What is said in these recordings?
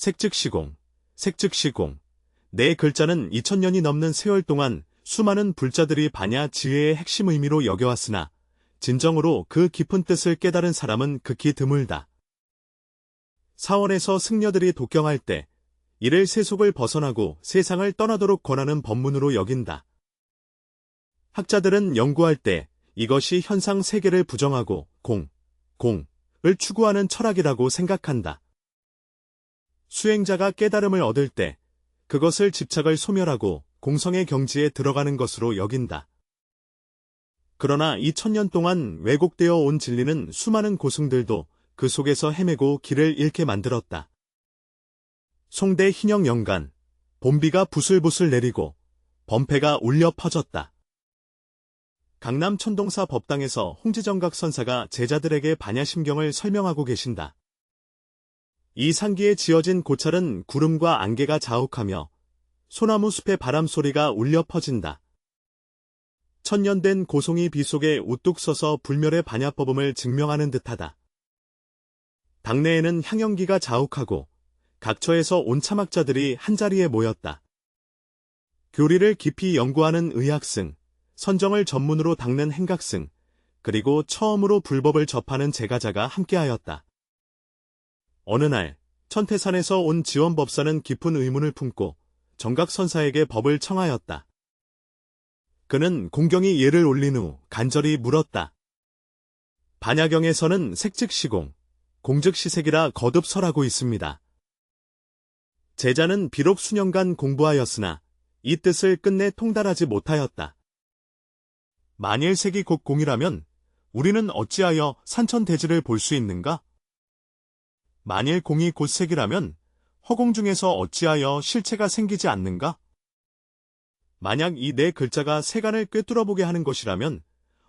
색즉시공, 색즉시공. 네 글자는 2000년이 넘는 세월 동안 수많은 불자들이 반야 지혜의 핵심 의미로 여겨왔으나 진정으로 그 깊은 뜻을 깨달은 사람은 극히 드물다. 사원에서 승려들이 독경할 때 이를 세속을 벗어나고 세상을 떠나도록 권하는 법문으로 여긴다. 학자들은 연구할 때 이것이 현상 세계를 부정하고 공을 추구하는 철학이라고 생각한다. 수행자가 깨달음을 얻을 때 그것을 집착을 소멸하고 공성의 경지에 들어가는 것으로 여긴다. 그러나 2000년 동안 왜곡되어 온 진리는 수많은 고승들도 그 속에서 헤매고 길을 잃게 만들었다. 송대 hin영 영간, 봄비가 부슬부슬 내리고 범패가 울려 퍼졌다. 강남 천동사 법당에서 홍지정각 선사가 제자들에게 반야심경을 설명하고 계신다. 이 상기에 지어진 고찰은 구름과 안개가 자욱하며 소나무 숲의 바람소리가 울려 퍼진다. 천년된 고송이 비 속에 우뚝 서서 불멸의 반야법음을 증명하는 듯하다. 당내에는 향연기가 자욱하고 각처에서 온 참학자들이 한자리에 모였다. 교리를 깊이 연구하는 의학승, 선정을 전문으로 닦는 행각승, 그리고 처음으로 불법을 접하는 제가자가 함께하였다. 어느 날 천태산에서 온 지원법사는 깊은 의문을 품고 정각선사에게 법을 청하였다. 그는 공경이 예를 올린 후 간절히 물었다. 반야경에서는 색즉시공, 공즉시색이라 거듭 설하고 있습니다. 제자는 비록 수년간 공부하였으나 이 뜻을 끝내 통달하지 못하였다. 만일 색이 곧 공이라면 우리는 어찌하여 산천대지를 볼 수 있는가? 만일 공이 곧 색이라면 허공 중에서 어찌하여 실체가 생기지 않는가? 만약 이 네 글자가 세간을 꿰뚫어보게 하는 것이라면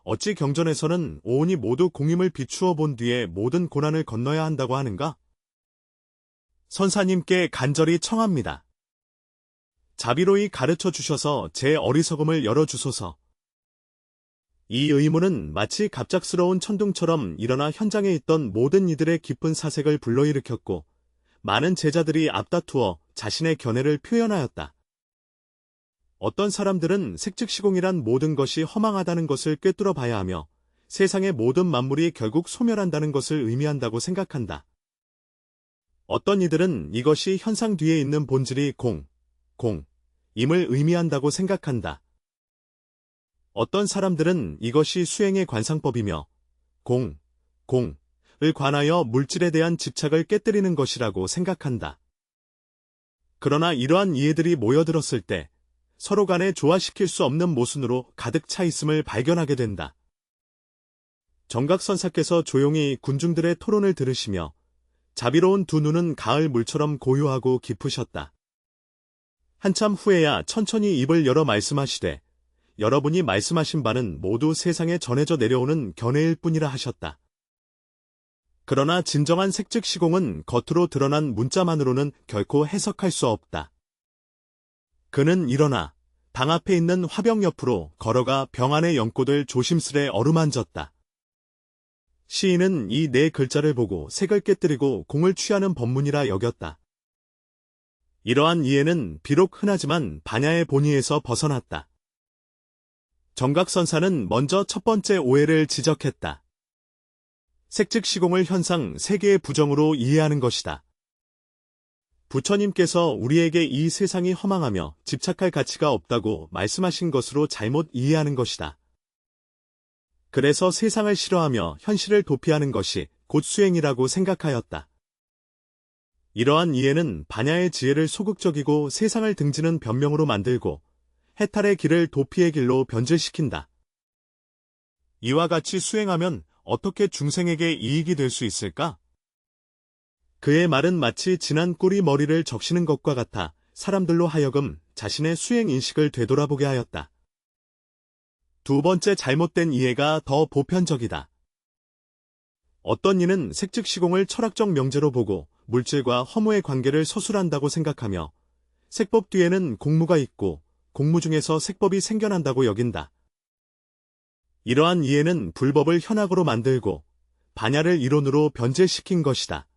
어찌 경전에서는 오온이 모두 공임을 비추어 본 뒤에 모든 고난을 건너야 한다고 하는가? 선사님께 간절히 청합니다. 자비로이 가르쳐 주셔서 제 어리석음을 열어주소서. 이 의문은 마치 갑작스러운 천둥처럼 일어나 현장에 있던 모든 이들의 깊은 사색을 불러일으켰고 많은 제자들이 앞다투어 자신의 견해를 표현하였다. 어떤 사람들은 색즉시공이란 모든 것이 허망하다는 것을 꿰뚫어 봐야 하며 세상의 모든 만물이 결국 소멸한다는 것을 의미한다고 생각한다. 어떤 이들은 이것이 현상 뒤에 있는 본질이 공임을 의미한다고 생각한다. 어떤 사람들은 이것이 수행의 관상법이며 공을 관하여 물질에 대한 집착을 깨뜨리는 것이라고 생각한다. 그러나 이러한 이해들이 모여들었을 때 서로 간에 조화시킬 수 없는 모순으로 가득 차 있음을 발견하게 된다. 정각선사께서 조용히 군중들의 토론을 들으시며 자비로운 두 눈은 가을 물처럼 고요하고 깊으셨다. 한참 후에야 천천히 입을 열어 말씀하시되 여러분이 말씀하신 바는 모두 세상에 전해져 내려오는 견해일 뿐이라 하셨다. 그러나 진정한 색즉시공은 겉으로 드러난 문자만으로는 결코 해석할 수 없다. 그는 일어나 당 앞에 있는 화병 옆으로 걸어가 병 안의 연꽃을 조심스레 어루만졌다. 시인은 이 네 글자를 보고 색을 깨뜨리고 공을 취하는 법문이라 여겼다. 이러한 이해는 비록 흔하지만 반야의 본의에서 벗어났다. 정각선사는 먼저 첫 번째 오해를 지적했다. 색즉시공을 현상 세계의 부정으로 이해하는 것이다. 부처님께서 우리에게 이 세상이 허망하며 집착할 가치가 없다고 말씀하신 것으로 잘못 이해하는 것이다. 그래서 세상을 싫어하며 현실을 도피하는 것이 곧 수행이라고 생각하였다. 이러한 이해는 반야의 지혜를 소극적이고 세상을 등지는 변명으로 만들고 해탈의 길을 도피의 길로 변질시킨다. 이와 같이 수행하면 어떻게 중생에게 이익이 될 수 있을까? 그의 말은 마치 지난 꿀이 머리를 적시는 것과 같아 사람들로 하여금 자신의 수행 인식을 되돌아보게 하였다. 두 번째 잘못된 이해가 더 보편적이다. 어떤 이는 색즉시공을 철학적 명제로 보고 물질과 허무의 관계를 서술한다고 생각하며 색법 뒤에는 공무가 있고 공무 중에서 색법이 생겨난다고 여긴다. 이러한 이해는 불법을 현학으로 만들고 반야를 이론으로 변질시킨 것이다.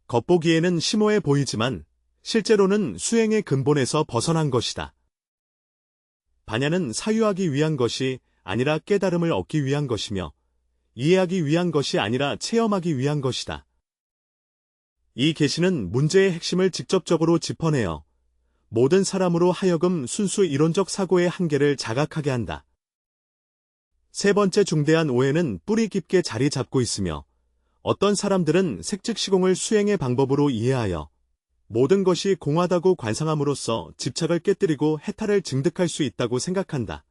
겉보기에는 심오해 보이지만 실제로는 수행의 근본에서 벗어난 것이다. 반야는 사유하기 위한 것이 아니라 깨달음을 얻기 위한 것이며 이해하기 위한 것이 아니라 체험하기 위한 것이다. 이 계시는 문제의 핵심을 직접적으로 짚어내어 모든 사람으로 하여금 순수 이론적 사고의 한계를 자각하게 한다. 세 번째 중대한 오해는 뿌리 깊게 자리 잡고 있으며 어떤 사람들은 색즉시공을 수행의 방법으로 이해하여 모든 것이 공하다고 관상함으로써 집착을 깨뜨리고 해탈을 증득할 수 있다고 생각한다.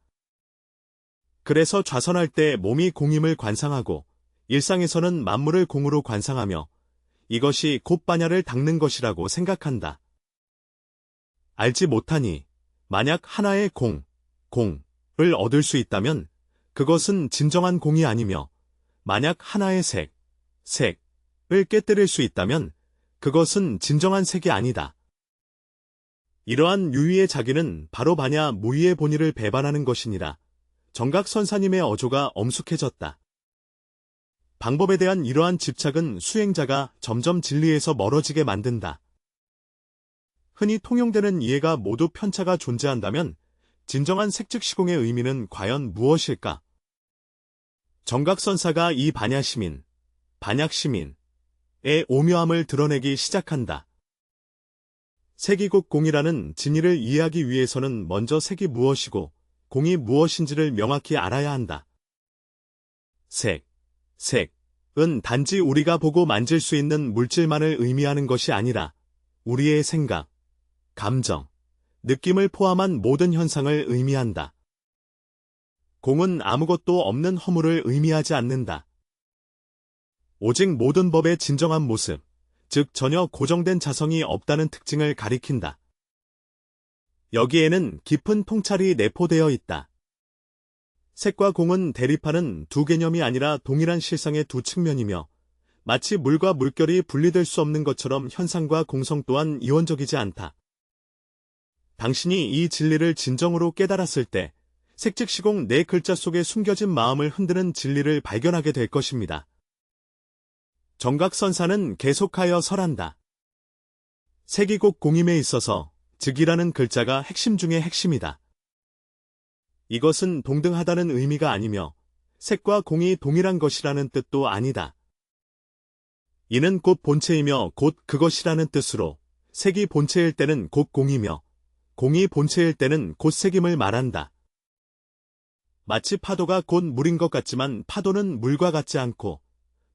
그래서 좌선할 때 몸이 공임을 관상하고 일상에서는 만물을 공으로 관상하며 이것이 곧 반야를 닦는 것이라고 생각한다. 알지 못하니 만약 하나의 공을 얻을 수 있다면 그것은 진정한 공이 아니며 만약 하나의 색을 깨뜨릴 수 있다면 그것은 진정한 색이 아니다. 이러한 유의의 자기는 바로 반야 무의의 본의를 배반하는 것이니라. 정각선사님의 어조가 엄숙해졌다. 방법에 대한 이러한 집착은 수행자가 점점 진리에서 멀어지게 만든다. 흔히 통용되는 이해가 모두 편차가 존재한다면 진정한 색즉시공의 의미는 과연 무엇일까? 정각선사가 이 반야시민, 반약시민의 오묘함을 드러내기 시작한다. 색이 곧 공이라는 진리를 이해하기 위해서는 먼저 색이 무엇이고 공이 무엇인지를 명확히 알아야 한다. 색은 단지 우리가 보고 만질 수 있는 물질만을 의미하는 것이 아니라 우리의 생각, 감정, 느낌을 포함한 모든 현상을 의미한다. 공은 아무것도 없는 허물을 의미하지 않는다. 오직 모든 법의 진정한 모습, 즉 전혀 고정된 자성이 없다는 특징을 가리킨다. 여기에는 깊은 통찰이 내포되어 있다. 색과 공은 대립하는 두 개념이 아니라 동일한 실상의 두 측면이며 마치 물과 물결이 분리될 수 없는 것처럼 현상과 공성 또한 이원적이지 않다. 당신이 이 진리를 진정으로 깨달았을 때 색즉시공 네 글자 속에 숨겨진 마음을 흔드는 진리를 발견하게 될 것입니다. 정각선사는 계속하여 설한다. 색이 곧 공임에 있어서 즉이라는 글자가 핵심 중의 핵심이다. 이것은 동등하다는 의미가 아니며 색과 공이 동일한 것이라는 뜻도 아니다. 이는 곧 본체이며 곧 그것이라는 뜻으로 색이 본체일 때는 곧 공이며 공이 본체일 때는 곧 색임을 말한다. 마치 파도가 곧 물인 것 같지만 파도는 물과 같지 않고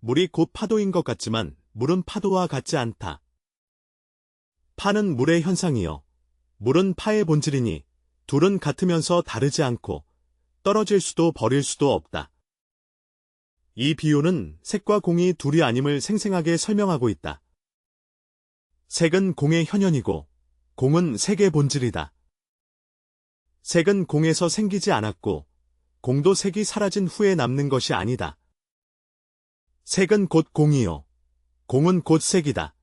물이 곧 파도인 것 같지만 물은 파도와 같지 않다. 파는 물의 현상이요. 물은 파의 본질이니 둘은 같으면서 다르지 않고 떨어질 수도 버릴 수도 없다. 이 비유는 색과 공이 둘이 아님을 생생하게 설명하고 있다. 색은 공의 현현이고 공은 색의 본질이다. 색은 공에서 생기지 않았고 공도 색이 사라진 후에 남는 것이 아니다. 색은 곧 공이요. 공은 곧 색이다.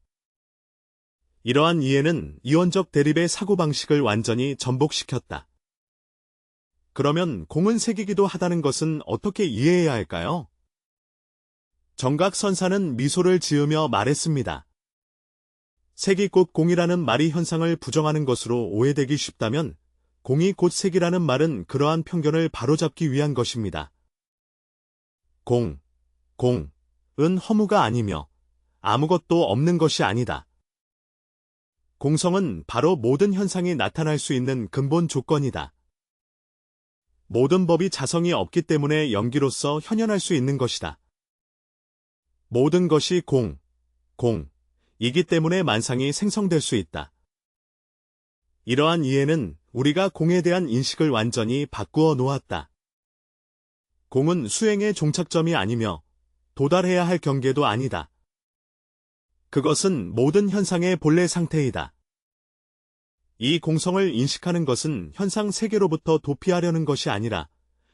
이러한 이해는 이원적 대립의 사고방식을 완전히 전복시켰다. 그러면 공은 색이기도 하다는 것은 어떻게 이해해야 할까요? 정각선사는 미소를 지으며 말했습니다. 색이 곧 공이라는 말이 현상을 부정하는 것으로 오해되기 쉽다면 공이 곧 색이라는 말은 그러한 편견을 바로잡기 위한 것입니다. 공은 허무가 아니며 아무것도 없는 것이 아니다. 공성은 바로 모든 현상이 나타날 수 있는 근본 조건이다. 모든 법이 자성이 없기 때문에 연기로서 현현할 수 있는 것이다. 모든 것이 공이기 때문에 만상이 생성될 수 있다. 이러한 이해는 우리가 공에 대한 인식을 완전히 바꾸어 놓았다. 공은 수행의 종착점이 아니며 도달해야 할 경계도 아니다. 그것은 모든 현상의 본래 상태이다. 이 공성을 인식하는 것은 현상 세계로부터 도피하려는 것이 아니라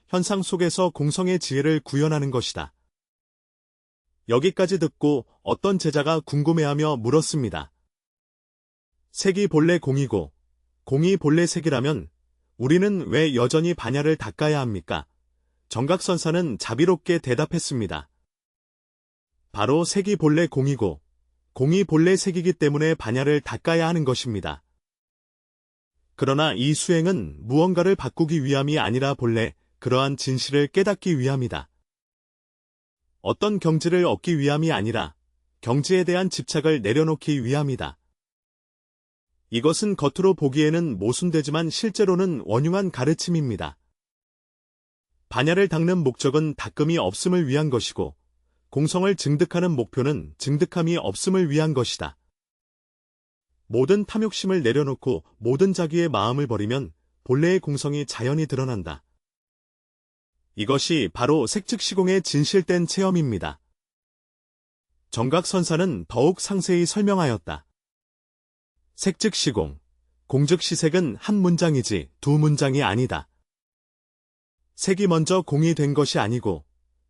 현상 속에서 공성의 지혜를 구현하는 것이다. 여기까지 듣고 어떤 제자가 궁금해하며 물었습니다. 색이 본래 공이고 공이 본래 색이라면 우리는 왜 여전히 반야를 닦아야 합니까? 정각선사는 자비롭게 대답했습니다. 바로 색이 본래 공이고 공이 본래 색이기 때문에 반야를 닦아야 하는 것입니다. 그러나 이 수행은 무언가를 바꾸기 위함이 아니라 본래 그러한 진실을 깨닫기 위함이다. 어떤 경지를 얻기 위함이 아니라 경지에 대한 집착을 내려놓기 위함이다. 이것은 겉으로 보기에는 모순되지만 실제로는 원흉한 가르침입니다. 반야를 닦는 목적은 닦음이 없음을 위한 것이고 공성을 증득하는 목표는 증득함이 없음을 위한 것이다. 모든 탐욕심을 내려놓고 모든 자기의 마음을 버리면 본래의 공성이 자연히 드러난다. 이것이 바로 색즉시공의 진실된 체험입니다. 정각선사는 더욱 상세히 설명하였다. 색즉시공, 공즉시색은 한 문장이지 두 문장이 아니다. 색이 먼저 공이 된 것이 아니고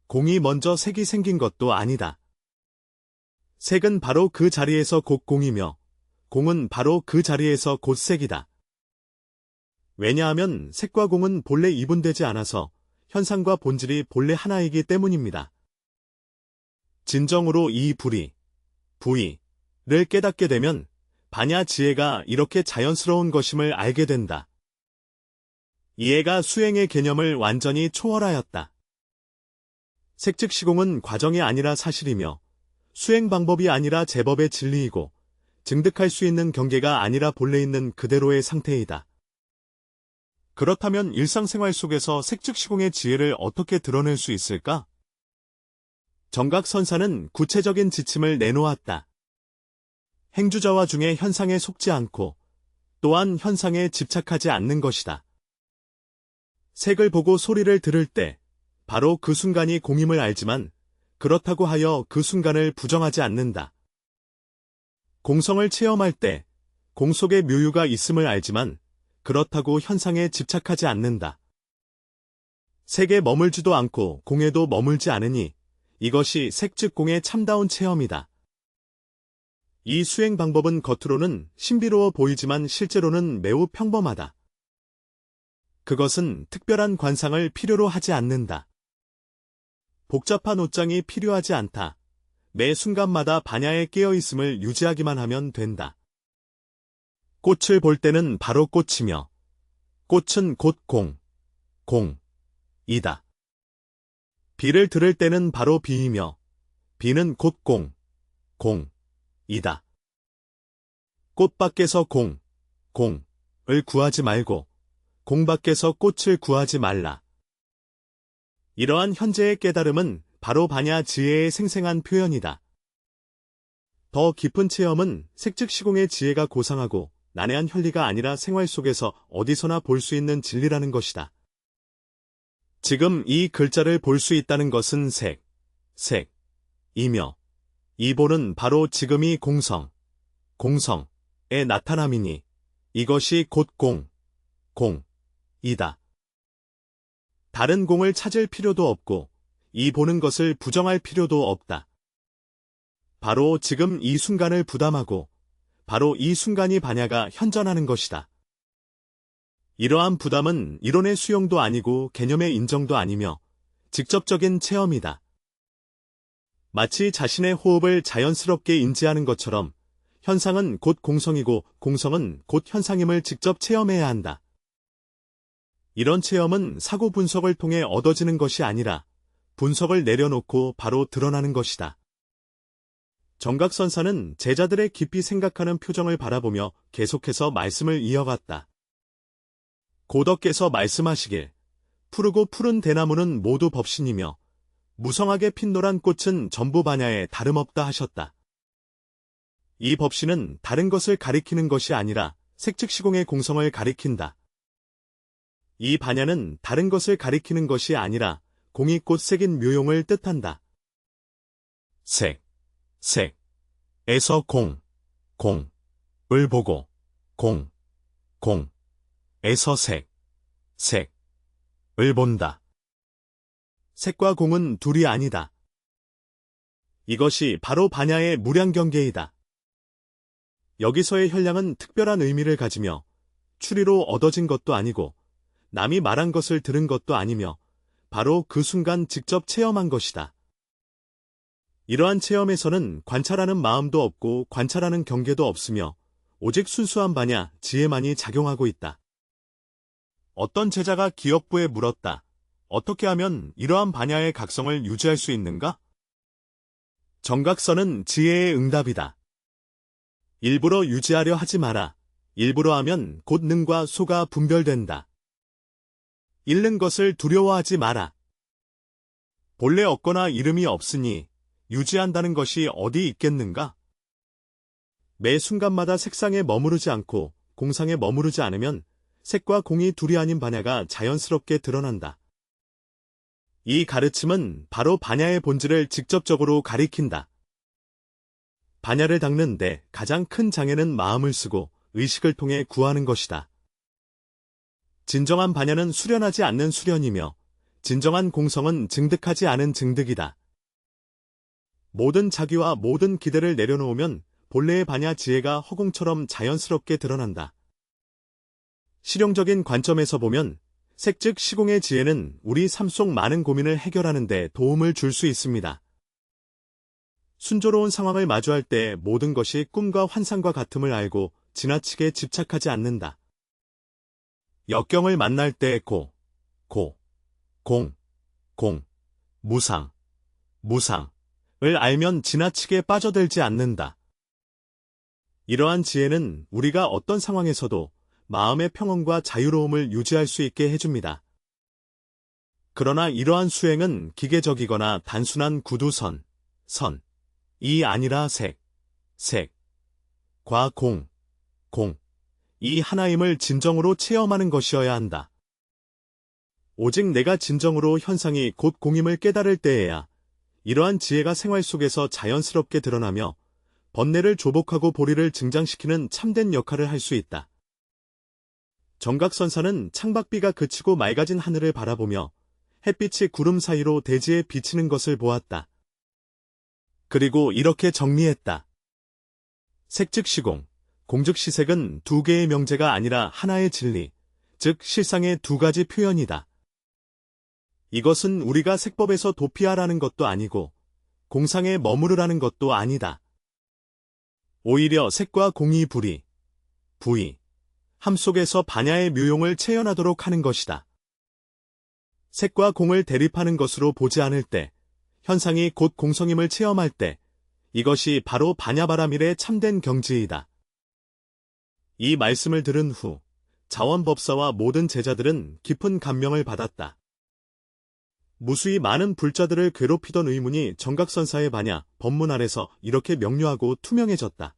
공이 먼저 색이 생긴 것도 아니다. 색은 바로 그 자리에서 곧 공이며 공은 바로 그 자리에서 곧 색이다. 왜냐하면 색과 공은 본래 이분되지 않아서 현상과 본질이 본래 하나이기 때문입니다. 진정으로 이 부의를 깨닫게 되면 반야 지혜가 이렇게 자연스러운 것임을 알게 된다. 이해가 수행의 개념을 완전히 초월하였다. 색즉시공은 과정이 아니라 사실이며 수행 방법이 아니라 제법의 진리이고 증득할 수 있는 경계가 아니라 본래 있는 그대로의 상태이다. 그렇다면 일상생활 속에서 색즉시공의 지혜를 어떻게 드러낼 수 있을까? 정각선사는 구체적인 지침을 내놓았다. 행주자와 중에 현상에 속지 않고 또한 현상에 집착하지 않는 것이다. 색을 보고 소리를 들을 때 바로 그 순간이 공임을 알지만 그렇다고 하여 그 순간을 부정하지 않는다. 공성을 체험할 때 공 속에 묘유가 있음을 알지만 그렇다고 현상에 집착하지 않는다. 색에 머물지도 않고 공에도 머물지 않으니 이것이 색즉공의 참다운 체험이다. 이 수행 방법은 겉으로는 신비로워 보이지만 실제로는 매우 평범하다. 그것은 특별한 관상을 필요로 하지 않는다. 복잡한 옷장이 필요하지 않다. 매 순간마다 반야에 깨어있음을 유지하기만 하면 된다. 꽃을 볼 때는 바로 꽃이며 꽃은 곧 공이다. 비를 들을 때는 바로 비이며 비는 곧 공이다. 꽃 밖에서 공을 구하지 말고 공 밖에서 꽃을 구하지 말라. 이러한 현재의 깨달음은 바로 반야 지혜의 생생한 표현이다. 더 깊은 체험은 색즉시공의 지혜가 고상하고 난해한 현리가 아니라 생활 속에서 어디서나 볼 수 있는 진리라는 것이다. 지금 이 글자를 볼 수 있다는 것은 색이며 이 볼은 바로 지금이 공성의 나타남이니 이것이 곧 공이다. 다른 공을 찾을 필요도 없고 이 보는 것을 부정할 필요도 없다. 바로 지금 이 순간을 부담하고 바로 이 순간이 반야가 현존하는 것이다. 이러한 부담은 이론의 수용도 아니고 개념의 인정도 아니며 직접적인 체험이다. 마치 자신의 호흡을 자연스럽게 인지하는 것처럼 현상은 곧 공성이고 공성은 곧 현상임을 직접 체험해야 한다. 이런 체험은 사고 분석을 통해 얻어지는 것이 아니라 분석을 내려놓고 바로 드러나는 것이다. 정각선사는 제자들의 깊이 생각하는 표정을 바라보며 계속해서 말씀을 이어갔다. 고덕께서 말씀하시길 푸르고 푸른 대나무는 모두 법신이며 무성하게 핀 노란 꽃은 전부 반야에 다름없다 하셨다. 이 법신은 다른 것을 가리키는 것이 아니라 색즉시공의 공성을 가리킨다. 이 반야는 다른 것을 가리키는 것이 아니라 공이 곧 색인 묘용을 뜻한다. 색에서 공을 보고 공에서 색을 본다. 색과 공은 둘이 아니다. 이것이 바로 반야의 무량경계이다. 여기서의 현량은 특별한 의미를 가지며 추리로 얻어진 것도 아니고 남이 말한 것을 들은 것도 아니며 바로 그 순간 직접 체험한 것이다. 이러한 체험에서는 관찰하는 마음도 없고 관찰하는 경계도 없으며 오직 순수한 반야, 지혜만이 작용하고 있다. 어떤 제자가 기역부에 물었다. 어떻게 하면 이러한 반야의 각성을 유지할 수 있는가? 정각선은 지혜의 응답이다. 일부러 유지하려 하지 마라. 일부러 하면 곧 능과 소가 분별된다. 잃는 것을 두려워하지 마라. 본래 없거나 이름이 없으니 유지한다는 것이 어디 있겠는가? 매 순간마다 색상에 머무르지 않고 공상에 머무르지 않으면 색과 공이 둘이 아닌 반야가 자연스럽게 드러난다. 이 가르침은 바로 반야의 본질을 직접적으로 가리킨다. 반야를 닦는 데 가장 큰 장애는 마음을 쓰고 의식을 통해 구하는 것이다. 진정한 반야는 수련하지 않는 수련이며 진정한 공성은 증득하지 않은 증득이다. 모든 자기와 모든 기대를 내려놓으면 본래의 반야 지혜가 허공처럼 자연스럽게 드러난다. 실용적인 관점에서 보면 색 즉 시공의 지혜는 우리 삶 속 많은 고민을 해결하는 데 도움을 줄 수 있습니다. 순조로운 상황을 마주할 때 모든 것이 꿈과 환상과 같음을 알고 지나치게 집착하지 않는다. 역경을 만날 때 공, 무상을 알면 지나치게 빠져들지 않는다. 이러한 지혜는 우리가 어떤 상황에서도 마음의 평온과 자유로움을 유지할 수 있게 해줍니다. 그러나 이러한 수행은 기계적이거나 단순한 구두선이 아니라 색과 이 하나임을 진정으로 체험하는 것이어야 한다. 오직 내가 진정으로 현상이 곧 공임을 깨달을 때에야 이러한 지혜가 생활 속에서 자연스럽게 드러나며 번뇌를 조복하고 보리를 증장시키는 참된 역할을 할 수 있다. 정각선사는 창밖비가 그치고 맑아진 하늘을 바라보며 햇빛이 구름 사이로 대지에 비치는 것을 보았다. 그리고 이렇게 정리했다. 색즉 시공, 공즉 시색은 두 개의 명제가 아니라 하나의 진리, 즉 실상의 두 가지 표현이다. 이것은 우리가 색법에서 도피하라는 것도 아니고 공상에 머무르라는 것도 아니다. 오히려 색과 공이 함 속에서 반야의 묘용을 체현하도록 하는 것이다. 색과 공을 대립하는 것으로 보지 않을 때, 현상이 곧 공성임을 체험할 때, 이것이 바로 반야바라밀의 참된 경지이다. 이 말씀을 들은 후 자원법사와 모든 제자들은 깊은 감명을 받았다. 무수히 많은 불자들을 괴롭히던 의문이 정각선사의 반야, 법문 아래서 이렇게 명료하고 투명해졌다.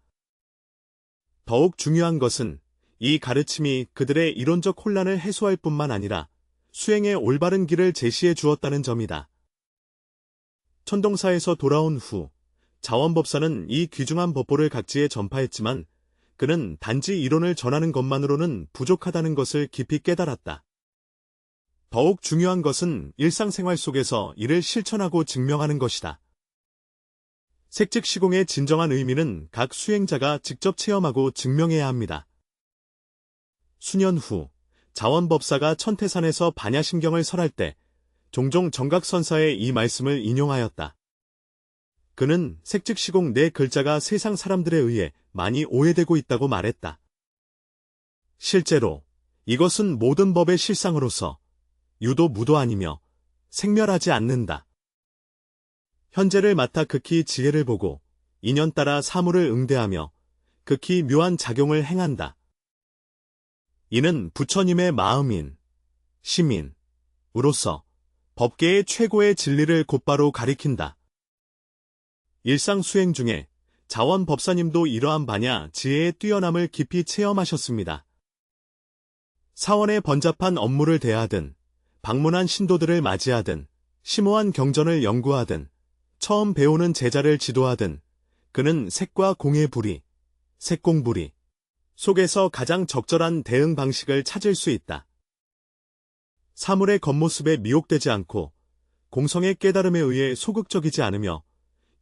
더욱 중요한 것은 이 가르침이 그들의 이론적 혼란을 해소할 뿐만 아니라 수행의 올바른 길을 제시해 주었다는 점이다. 천동사에서 돌아온 후 자원법사는 이 귀중한 법보를 각지에 전파했지만 그는 단지 이론을 전하는 것만으로는 부족하다는 것을 깊이 깨달았다. 더욱 중요한 것은 일상생활 속에서 이를 실천하고 증명하는 것이다. 색즉 시공의 진정한 의미는 각 수행자가 직접 체험하고 증명해야 합니다. 수년 후 자원법사가 천태산에서 반야심경을 설할 때 종종 정각선사의 이 말씀을 인용하였다. 그는 색즉 시공 네 글자가 세상 사람들에 의해 많이 오해되고 있다고 말했다. 실제로 이것은 모든 법의 실상으로서 유도 무도 아니며 생멸하지 않는다. 현재를 맡아 극히 지혜를 보고 인연 따라 사물을 응대하며 극히 묘한 작용을 행한다. 이는 부처님의 마음인, 시민으로서 법계의 최고의 진리를 곧바로 가리킨다. 일상 수행 중에 자원법사님도 이러한 반야 지혜의 뛰어남을 깊이 체험하셨습니다. 사원의 번잡한 업무를 대하든, 방문한 신도들을 맞이하든, 심오한 경전을 연구하든, 처음 배우는 제자를 지도하든, 그는 색과 공의 불이, 색공불이 속에서 가장 적절한 대응 방식을 찾을 수 있다. 사물의 겉모습에 미혹되지 않고 공성의 깨달음에 의해 소극적이지 않으며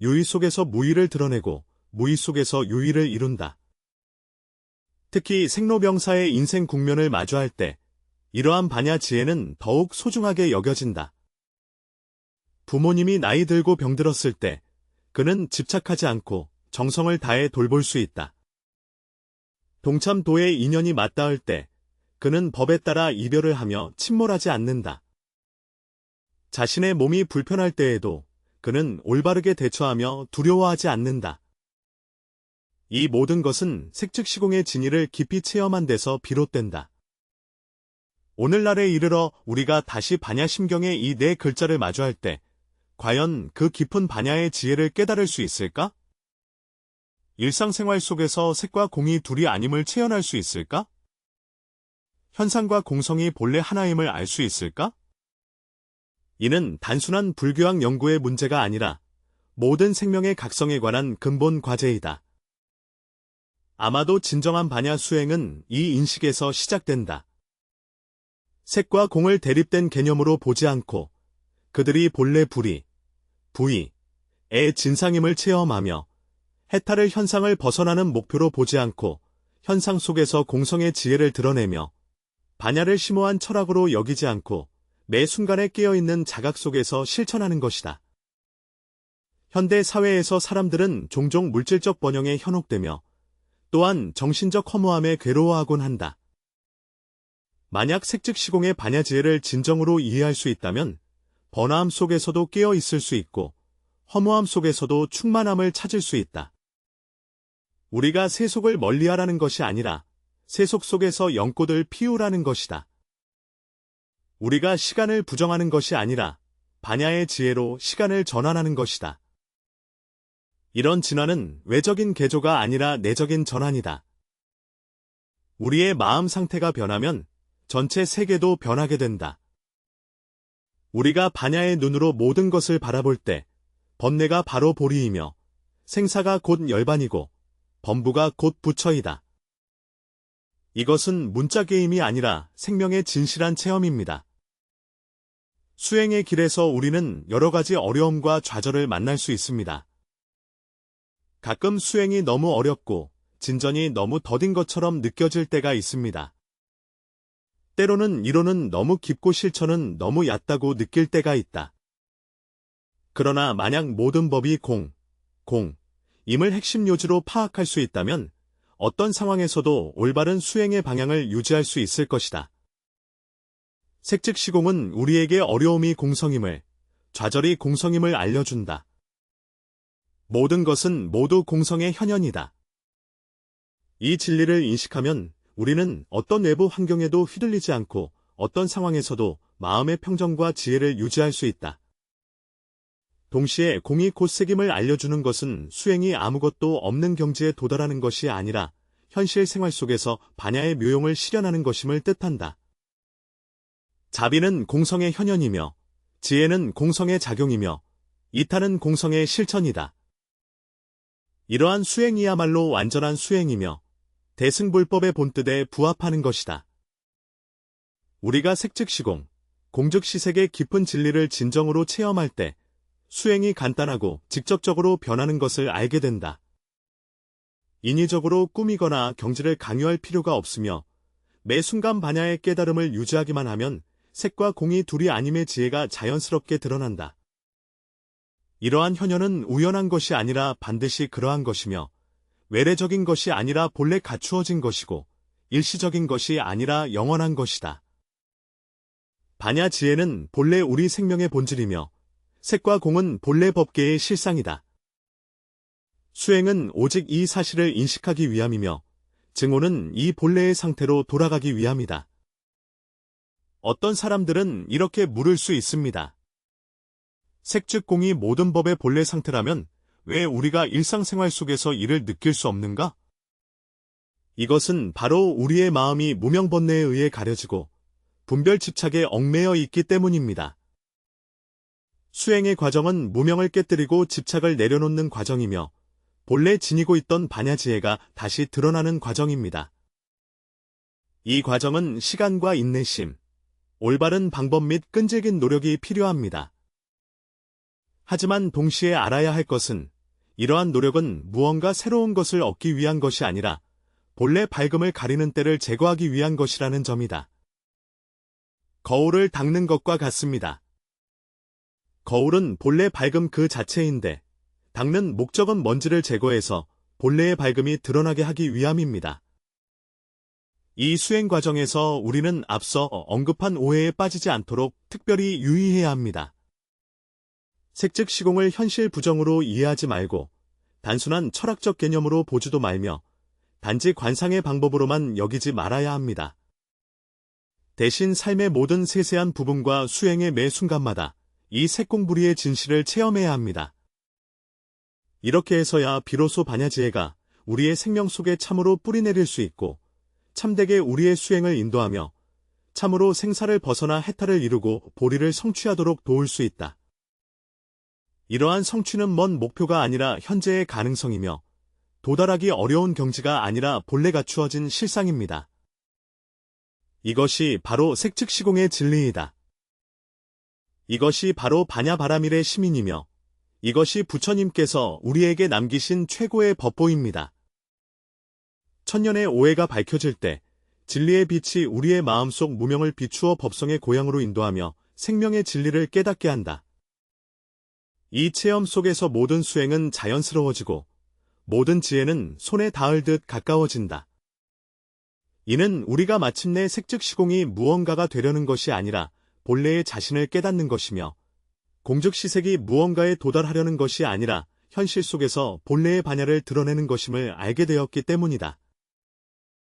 유의 속에서 무의를 드러내고 무의 속에서 유의를 이룬다. 특히 생로병사의 인생 국면을 마주할 때 이러한 반야 지혜는 더욱 소중하게 여겨진다. 부모님이 나이 들고 병들었을 때 그는 집착하지 않고 정성을 다해 돌볼 수 있다. 동참도의 인연이 맞닿을 때 그는 법에 따라 이별을 하며 침몰하지 않는다. 자신의 몸이 불편할 때에도 그는 올바르게 대처하며 두려워하지 않는다. 이 모든 것은 색즉시공의 진리를 깊이 체험한 데서 비롯된다. 오늘날에 이르러 우리가 다시 반야심경의 이 네 글자를 마주할 때 과연 그 깊은 반야의 지혜를 깨달을 수 있을까? 일상생활 속에서 색과 공이 둘이 아님을 체현할 수 있을까? 현상과 공성이 본래 하나임을 알 수 있을까? 이는 단순한 불교학 연구의 문제가 아니라 모든 생명의 각성에 관한 근본 과제이다. 아마도 진정한 반야 수행은 이 인식에서 시작된다. 색과 공을 대립된 개념으로 보지 않고 그들이 본래 불이, 부의의 진상임을 체험하며 해탈을 현상을 벗어나는 목표로 보지 않고 현상 속에서 공성의 지혜를 드러내며 반야를 심오한 철학으로 여기지 않고 매 순간에 깨어있는 자각 속에서 실천하는 것이다. 현대 사회에서 사람들은 종종 물질적 번영에 현혹되며 또한 정신적 허무함에 괴로워하곤 한다. 만약 색즉시공의 반야 지혜를 진정으로 이해할 수 있다면 번화함 속에서도 깨어 있을 수 있고 허무함 속에서도 충만함을 찾을 수 있다. 우리가 세속을 멀리하라는 것이 아니라 세속 속에서 연꽃을 피우라는 것이다. 우리가 시간을 부정하는 것이 아니라 반야의 지혜로 시간을 전환하는 것이다. 이런 진화는 외적인 개조가 아니라 내적인 전환이다. 우리의 마음 상태가 변하면 전체 세계도 변하게 된다. 우리가 반야의 눈으로 모든 것을 바라볼 때 번뇌가 바로 보리이며 생사가 곧 열반이고 범부가 곧 부처이다. 이것은 문자 게임이 아니라 생명의 진실한 체험입니다. 수행의 길에서 우리는 여러 가지 어려움과 좌절을 만날 수 있습니다. 가끔 수행이 너무 어렵고 진전이 너무 더딘 것처럼 느껴질 때가 있습니다. 때로는 이론은 너무 깊고 실천은 너무 얕다고 느낄 때가 있다. 그러나 만약 모든 법이 공임을 핵심 요지로 파악할 수 있다면 어떤 상황에서도 올바른 수행의 방향을 유지할 수 있을 것이다. 색즉시공은 우리에게 어려움이 공성임을, 좌절이 공성임을 알려준다. 모든 것은 모두 공성의 현현이다. 이 진리를 인식하면 우리는 어떤 외부 환경에도 휘둘리지 않고 어떤 상황에서도 마음의 평정과 지혜를 유지할 수 있다. 동시에 공이 곧 색임을 알려주는 것은 수행이 아무것도 없는 경지에 도달하는 것이 아니라 현실 생활 속에서 반야의 묘용을 실현하는 것임을 뜻한다. 자비는 공성의 현현이며 지혜는 공성의 작용이며 이타는 공성의 실천이다. 이러한 수행이야말로 완전한 수행이며 대승불법의 본뜻에 부합하는 것이다. 우리가 색즉시공, 공즉시색의 깊은 진리를 진정으로 체험할 때 수행이 간단하고 직접적으로 변하는 것을 알게 된다. 인위적으로 꾸미거나 경지를 강요할 필요가 없으며 매 순간 반야의 깨달음을 유지하기만 하면 색과 공이 둘이 아님의 지혜가 자연스럽게 드러난다. 이러한 현현은 우연한 것이 아니라 반드시 그러한 것이며 외래적인 것이 아니라 본래 갖추어진 것이고 일시적인 것이 아니라 영원한 것이다. 반야 지혜는 본래 우리 생명의 본질이며 색과 공은 본래 법계의 실상이다. 수행은 오직 이 사실을 인식하기 위함이며 증오는 이 본래의 상태로 돌아가기 위함이다. 어떤 사람들은 이렇게 물을 수 있습니다. 색즉공이 모든 법의 본래 상태라면 왜 우리가 일상생활 속에서 이를 느낄 수 없는가? 이것은 바로 우리의 마음이 무명번뇌에 의해 가려지고 분별 집착에 얽매여 있기 때문입니다. 수행의 과정은 무명을 깨뜨리고 집착을 내려놓는 과정이며 본래 지니고 있던 반야지혜가 다시 드러나는 과정입니다. 이 과정은 시간과 인내심, 올바른 방법 및 끈질긴 노력이 필요합니다. 하지만 동시에 알아야 할 것은 이러한 노력은 무언가 새로운 것을 얻기 위한 것이 아니라 본래 밝음을 가리는 때를 제거하기 위한 것이라는 점이다. 거울을 닦는 것과 같습니다. 거울은 본래 밝음 그 자체인데 닦는 목적은 먼지를 제거해서 본래의 밝음이 드러나게 하기 위함입니다. 이 수행 과정에서 우리는 앞서 언급한 오해에 빠지지 않도록 특별히 유의해야 합니다. 색즉 시공을 현실 부정으로 이해하지 말고 단순한 철학적 개념으로 보지도 말며 단지 관상의 방법으로만 여기지 말아야 합니다. 대신 삶의 모든 세세한 부분과 수행의 매 순간마다 이 색공부리의 진실을 체험해야 합니다. 이렇게 해서야 비로소 반야지혜가 우리의 생명 속에 참으로 뿌리내릴 수 있고 참되게 우리의 수행을 인도하며 참으로 생사를 벗어나 해탈을 이루고 보리를 성취하도록 도울 수 있다. 이러한 성취는 먼 목표가 아니라 현재의 가능성이며 도달하기 어려운 경지가 아니라 본래 갖추어진 실상입니다. 이것이 바로 색즉시공의 진리이다. 이것이 바로 반야바라밀의 시민이며 이것이 부처님께서 우리에게 남기신 최고의 법보입니다. 천년의 오해가 밝혀질 때 진리의 빛이 우리의 마음속 무명을 비추어 법성의 고향으로 인도하며 생명의 진리를 깨닫게 한다. 이 체험 속에서 모든 수행은 자연스러워지고 모든 지혜는 손에 닿을 듯 가까워진다. 이는 우리가 마침내 색즉시공이 무언가가 되려는 것이 아니라 본래의 자신을 깨닫는 것이며 공즉시색이 무언가에 도달하려는 것이 아니라 현실 속에서 본래의 반야를 드러내는 것임을 알게 되었기 때문이다.